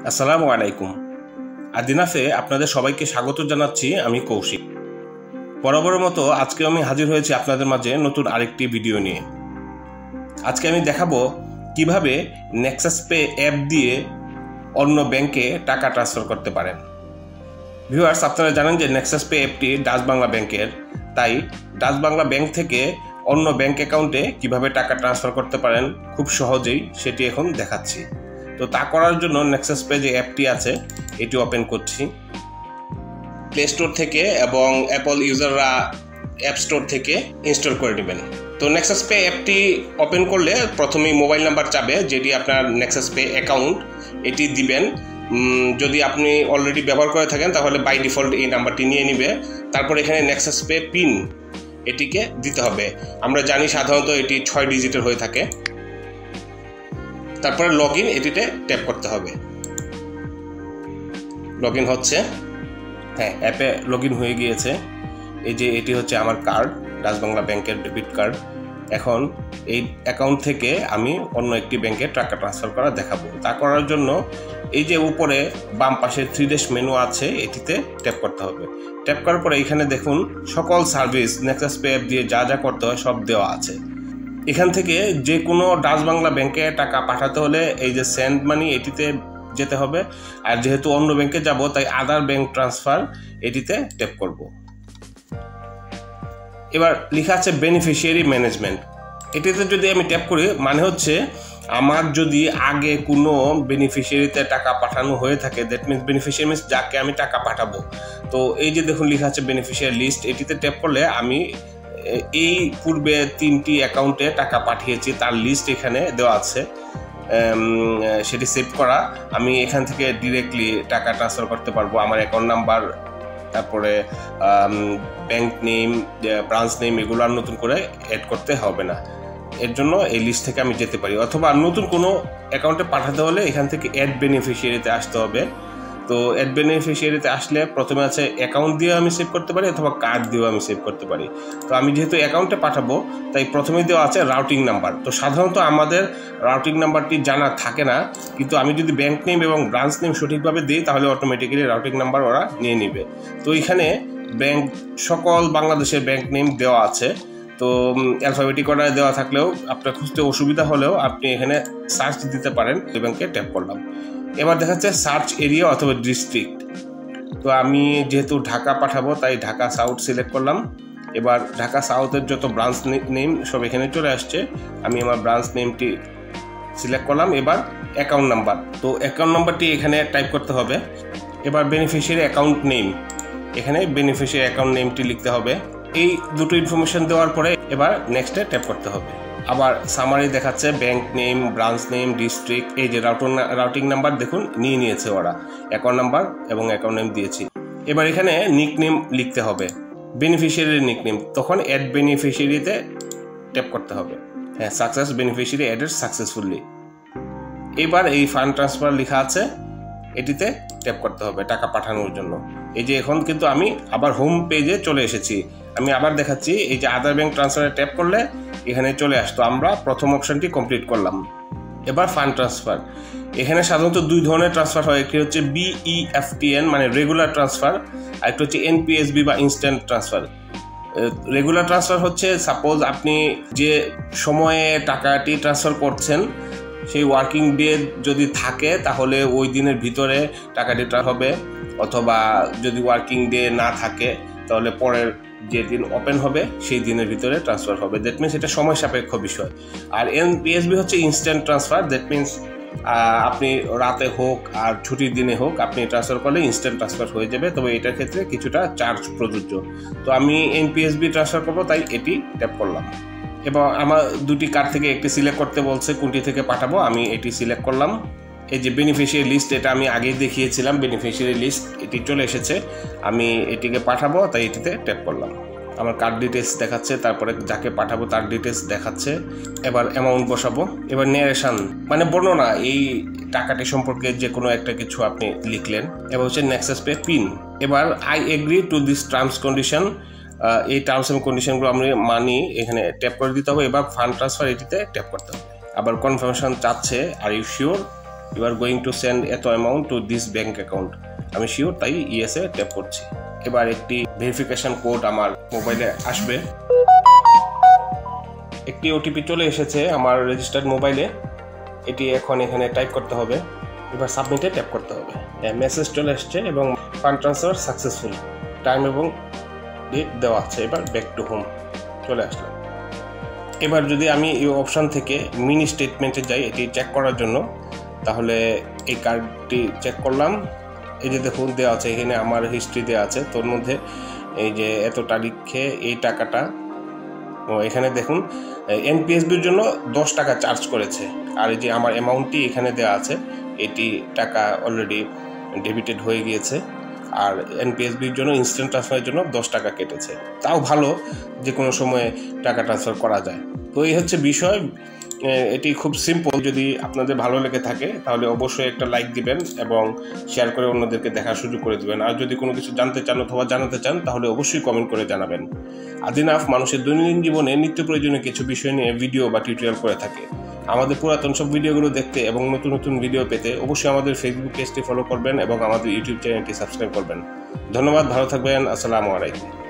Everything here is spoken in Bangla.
আসসালামু আলাইকুম। আদিনাফে আপনাদের সবাইকে স্বাগত জানাচ্ছি। আমি কৌশিক। বরাবরের মতো আজকে আমি হাজির হয়েছি আপনাদের মাঝে নতুন আরেকটি ভিডিও নিয়ে। আজকে আমি দেখাবো কিভাবে নেক্সাস পে অ্যাপ দিয়ে অন্য ব্যাংকে টাকা ট্রান্সফার করতে পারেন। ভিউয়ার্স, আপনারা জানেন যে নেক্সাস পে অ্যাপটি ডাচ বাংলা ব্যাংকের, তাই ডাচ বাংলা ব্যাংক থেকে অন্য ব্যাংক অ্যাকাউন্টে কিভাবে টাকা ট্রান্সফার করতে পারেন খুব সহজেই সেটি এখন দেখাচ্ছি। তো তা করার জন্য নেক্সাস পে যে অ্যাপটি আছে এটি ওপেন করছি প্লে স্টোর থেকে, এবং অ্যাপল ইউজাররা অ্যাপ স্টোর থেকে ইনস্টল করে নেবেন। তো নেক্সাস পে অ্যাপটি ওপেন করলে প্রথমেই মোবাইল নাম্বার চাবে, যেটি আপনার নেক্সাস পে অ্যাকাউন্ট, এটি দিবেন। যদি আপনি অলরেডি ব্যবহার করে থাকেন তাহলে বাই ডিফল্ট এই নাম্বারটি নিয়ে নিবে। তারপর এখানে নেক্সাস পে পিন এটিকে দিতে হবে। আমরা জানি সাধারণত এটি 6 ডিজিটের হয়ে থাকে। তারপরে লগ ইন এটিতে ট্যাপ করতে হবে। লগ ইন হচ্ছে, হ্যাঁ, অ্যাপে লগ ইন হয়ে গিয়েছে। এই যে এটি হচ্ছে আমার কার্ড, ডাচ বাংলা ব্যাংকের ডেবিট কার্ড। এখন এই অ্যাকাউন্ট থেকে আমি অন্য একটি ব্যাংকে টাকা ট্রান্সফার করা দেখাবো। তা করার জন্য এই যে উপরে বাম পাশে 3 ড্যাশ মেনু আছে, এটিতে ট্যাপ করতে হবে। ট্যাপ করার পরে এখানে দেখুন সকল সার্ভিস নেক্সাস পে অ্যাপ দিয়ে যা যা করতে হয় সব দেওয়া আছে। এখান থেকে যে কোনো ডাচ বাংলা ব্যাংকে টাকা পাঠাতে হলে এই যে সেন্ড মানি এটিতে যেতে হবে। আর যেহেতু অন্য ব্যাংকে যাব তাই আদার ব্যাংক ট্রান্সফার এটিতে ট্যাপ করব। এবার লেখা আছে বেনিফিশিয়ারি ম্যানেজমেন্ট। এটিতে যদি আমি ট্যাপ করি, মানে হচ্ছে আমার যদি আগে কোনো বেনিফিশিয়ারিতে টাকা পাঠানো হয়ে থাকে, দ্যাট মিনস বেনিফিশিয়ারি মিনস যাকে আমি টাকা পাঠাবো। তো এই যে দেখুন লেখা আছে বেনিফিশিয়ারি লিস্ট, এটিতে ট্যাপ করলে আমি এই পূর্বে 3টি অ্যাকাউন্টে টাকা পাঠিয়েছি তার লিস্ট এখানে দেওয়া আছে, সেটি সেভ করা। আমি এখান থেকে ডিরেক্টলি টাকা ট্রান্সফার করতে পারবো। আমার অ্যাকাউন্ট নাম্বার, তারপরে ব্যাংক নেম, ব্রাঞ্চ নেম এগুলো আর নতুন করে অ্যাড করতে হবে না। এর জন্য এই লিস্ট থেকে আমি যেতে পারি, অথবা নতুন কোনো অ্যাকাউন্টে পাঠাতে হলে এখান থেকে অ্যাড বেনিফিশিয়ারিতে আসতে হবে। তো অ্যাড বেনিফিশিয়ারিতে আসলে প্রথমে আছে অ্যাকাউন্ট দিয়ে আমি সেভ করতে পারি, অথবা কার্ড দিয়েও আমি সেভ করতে পারি। তো আমি যেহেতু অ্যাকাউন্টে পাঠাবো তাই প্রথমেই দেওয়া আছে রাউটিং নাম্বার। তো সাধারণত আমাদের রাউটিং নাম্বারটি জানা থাকে না, কিন্তু আমি যদি ব্যাংক নেম এবং ব্রাঞ্চ নেম সঠিকভাবে দিই তাহলে অটোমেটিক্যালি রাউটিং নাম্বার ওরা নিয়ে নিবে। তো এখানে ব্যাংক সকল বাংলাদেশের ব্যাংক নেম দেওয়া আছে। তো অ্যালফাবেটিক অর্ডারে দেওয়া থাকলেও আপনার খুঁজতে অসুবিধা হলেও আপনি এখানে সার্চ দিতে পারেন। ব্যাংকে ট্যাপ করলাম। এবার দেখাচ্ছে সার্চ এরিয়া অথবা ডিস্ট্রিক্ট। তো আমি যেহেতু ঢাকা পাঠাবো তাই ঢাকা সাউথ সিলেক্ট করলাম। এবার ঢাকা সাউথের যত ব্রাঞ্চ নেম সব এখানে চলে আসছে। আমি আমার ব্রাঞ্চ নেমটি সিলেক্ট করলাম। এবার অ্যাকাউন্ট নাম্বার, তো অ্যাকাউন্ট নাম্বারটি এখানে টাইপ করতে হবে। এবার বেনিফিশিয়ারি অ্যাকাউন্ট নেম, এখানে বেনিফিশিয়ারি অ্যাকাউন্ট নেমটি লিখতে হবে। এই দুটো ইনফরমেশন দেওয়ার পরে এবার নেক্সটে ট্যাপ করতে হবে। আবার সামারি দেখাচ্ছে bank name, branch name, district. এই যে রাউটিং নাম্বার দেখুন নিয়ে নিয়েছে ওরা, অ্যাকাউন্ট নাম্বার এবং অ্যাকাউন্ট নেম দিয়েছি। এবার এখানে নিক নেম লিখতে হবে, বেনিফিশিয়ারির নিক নেম। তখন অ্যাড বেনিফিশিয়ারিতে ট্যাপ করতে হবে। হ্যাঁ, সাকসেস, বেনিফিশিয়ারি অ্যাডেড সাকসেসফুলি। এবার এই ফান্ড ট্রান্সফার লেখা আছে, এটিতে ট্যাপ করতে হবে টাকা পাঠানোর জন্য। এই যে এখন কিন্তু আমি আবার হোম পেজে চলে এসেছি। আমি আবার দেখাচ্ছি, এই যে আদার ব্যাংক ট্রান্সফারে ট্যাপ করলে এখানে চলে আসতো। আমরা প্রথম অপশনটি কমপ্লিট করলাম। এবার ফান্ড ট্রান্সফার, এখানে সাধারণত 2 ধরনের ট্রান্সফার হয়। একটি হচ্ছে BEFTN মানে রেগুলার ট্রান্সফার, আর একটি হচ্ছে NPSB বা ইনস্ট্যান্ট ট্রান্সফার। রেগুলার ট্রান্সফার হচ্ছে সাপোজ আপনি যে সময়ে টাকাটি ট্রান্সফার করছেন সেই ওয়ার্কিং ডে যদি থাকে তাহলে ওই দিনের ভিতরে টাকাটি ট্রান্সফার হবে, অথবা যদি ওয়ার্কিং ডে না থাকে তাহলে পরের যে দিন ওপেন হবে সেই দিনের ভিতরে ট্রান্সফার হবে। দ্যাট মিনস এটা সময় সাপেক্ষ বিষয়। আর NPSB হচ্ছে ইনস্ট্যান্ট ট্রান্সফার। দ্যাট মিনস আপনি রাতে হোক আর ছুটির দিনে হোক আপনি ট্রান্সফার করলে ইনস্ট্যান্ট ট্রান্সফার হয়ে যাবে, তবে এটার ক্ষেত্রে কিছুটা চার্জ প্রযোজ্য। তো আমি NPSB ট্রান্সফার করবো তাই এটি ট্যাপ করলাম। এবার আমার দুটি কার্ড থেকে একটি সিলেক্ট করতে বলছে, কোনটি থেকে পাঠাবো, আমি এটি সিলেক্ট করলাম। এই যে বেনিফিশিয়ারি লিস্ট, এটা আমি আগেই দেখিয়েছিলাম, বেনিফিশিয়ারি লিস্ট এটি চলে এসেছে। আমি এটিকে পাঠাবো তাই এটিতে ট্যাপ করলাম। আমার কার্ড ডিটেলস দেখাচ্ছে, তারপরে যাকে পাঠাবো তার ডিটেলস দেখাচ্ছে। এবার অ্যামাউন্ট বসাবো। এবার ন্যারেশন মানে বর্ণনা, এই টাকাটি সম্পর্কে যে কোনো একটা কিছু আপনি লিখলেন। এবার হচ্ছে নেক্সাস পে পিন। এবার I agree to this terms condition, এই টার্মস এন্ড কন্ডিশনগুলো আমি মানি, এখানে ট্যাপ করে দিতে হবে। এবার ফান্ড ট্রান্সফার এটিতে ট্যাপ করতে হবে। আবার কনফার্মেশন চাচ্ছে, are you sure, you are going to send এত amount to this bank account, আমি শিওর তাই ইয়েসে ট্যাপ করছি। এবার একটি ভেরিফিকেশন কোড আমার মোবাইলে আসবে। একটি ওটিপি চলে এসেছে আমার রেজিস্টার্ড মোবাইলে, এটি এখন এখানে টাইপ করতে হবে। এবার সাবমিটে ট্যাপ করতে হবে। মেসেজ চলে এসছে এবং ফান্ড ট্রান্সফার সাকসেসফুল, টাইম এবং ডেট দেওয়া আছে। এবার ব্যাক টু হোম চলে আসলাম। এবার যদি আমি এই অপশান থেকে মিনি স্টেটমেন্টে যাই এটি চেক করার জন্য, তাহলে এই কার্ডটি চেক করলাম। এই যে দেখুন দেওয়া আছে এখানে আমার হিস্ট্রি দেওয়া আছে, তোর মধ্যে এই যে এত তারিখে এই টাকাটা, এখানে দেখুন এনপিএসবির জন্য 10 টাকা চার্জ করেছে, আর এই যে আমার অ্যামাউন্টটি এখানে দেওয়া আছে, এটি টাকা অলরেডি ডেবিটেড হয়ে গিয়েছে। আর এনপিএসবির জন্য ইনস্ট্যান্ট ট্রান্সফারের জন্য 10 টাকা কেটেছে। তাও ভালো, যে কোনো সময়ে টাকা ট্রান্সফার করা যায়। তো এই হচ্ছে বিষয়, এটি খুব সিম্পল। যদি আপনাদের ভালো লেগে থাকে তাহলে অবশ্যই একটা লাইক দিবেন এবং শেয়ার করে অন্যদেরকে দেখার সুযোগ করে দিবেন। আর যদি কোনো কিছু জানতে চান অথবা জানাতে চান তাহলে অবশ্যই কমেন্ট করে জানাবেন। আদিনাফ মানুষের দৈনন্দিন জীবনে নিত্য প্রয়োজনীয় কিছু বিষয় নিয়ে ভিডিও বা টিউটোরিয়াল করে থাকে। আমাদের পুরাতন সব ভিডিওগুলো দেখতে এবং নতুন নতুন ভিডিও পেতে অবশ্যই আমাদের ফেসবুক পেজটি ফলো করবেন এবং আমাদের ইউটিউব চ্যানেলটি সাবস্ক্রাইব করবেন। ধন্যবাদ, ভালো থাকবেন, আসসালামু আলাইকুম।